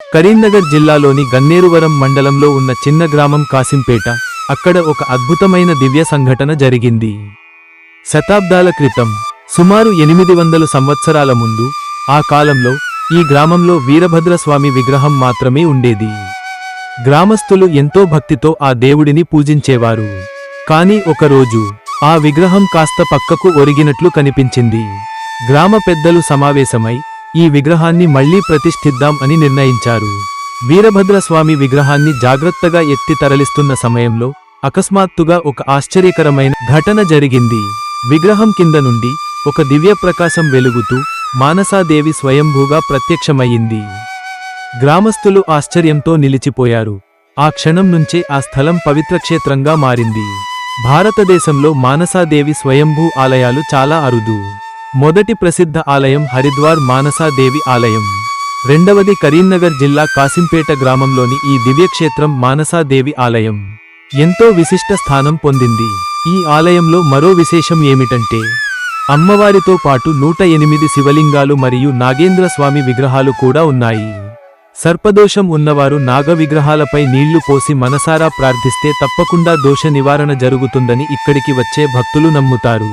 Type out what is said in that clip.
కరీంనగర్ జిల్లాలోని గన్నేరువరం మండలంలో ఉన్న చిన్న గ్రామం కాసింపేట. అక్కడ ఒక అద్భుతమైన దివ్య సంఘటన జరిగింది. శతాబ్దాల క్రితం, సుమారు 800 సంవత్సరాల ముందు, ఆ కాలంలో ఈ గ్రామంలో వీరభద్రస్వామి విగ్రహం మాత్రమే ఉండేది. గ్రామస్తులు ఎంతో భక్తితో ఆ దేవుడిని పూజించేవారు. కాని ఒకరోజు ఆ విగ్రహం కాస్త పక్కకు ఒరిగినట్లు కనిపించింది. గ్రామ పెద్దలు సమావేశమై ఈ విగ్రహాన్ని మళ్లీ ప్రతిష్ఠిద్దాం అని నిర్ణయించారు. వీరభద్రస్వామి విగ్రహాన్ని జాగ్రత్తగా ఎత్తి తరలిస్తున్న సమయంలో అకస్మాత్తుగా ఒక ఆశ్చర్యకరమైన ఘటన జరిగింది. విగ్రహం కింద నుండి ఒక దివ్య ప్రకాశం వెలుగుతూ మానసాదేవి స్వయంభూగా ప్రత్యక్షమయ్యింది. గ్రామస్తులు ఆశ్చర్యంతో నిలిచిపోయారు. ఆ క్షణం నుంచే ఆ స్థలం పవిత్రక్షేత్రంగా మారింది. భారతదేశంలో మానసాదేవి స్వయంభూ ఆలయాలు చాలా అరుదు. మొదటి ప్రసిద్ధ ఆలయం హరిద్వార్ మానసాదేవి ఆలయం. రెండవది కరీంనగర్ జిల్లా కాసింపేట గ్రామంలోని ఈ దివ్యక్షేత్రం మానసాదేవి ఆలయం. ఎంతో విశిష్ట స్థానం పొందింది. ఈ ఆలయంలో మరో విశేషం ఏమిటంటే, అమ్మవారితో పాటు 108 శివలింగాలు మరియు నాగేంద్ర స్వామి విగ్రహాలు కూడా ఉన్నాయి. సర్పదోషం ఉన్నవారు నాగ విగ్రహాలపై నీళ్లు పోసి మనసారా ప్రార్థిస్తే తప్పకుండా దోష నివారణ జరుగుతుందని ఇక్కడికి వచ్చే భక్తులు నమ్ముతారు.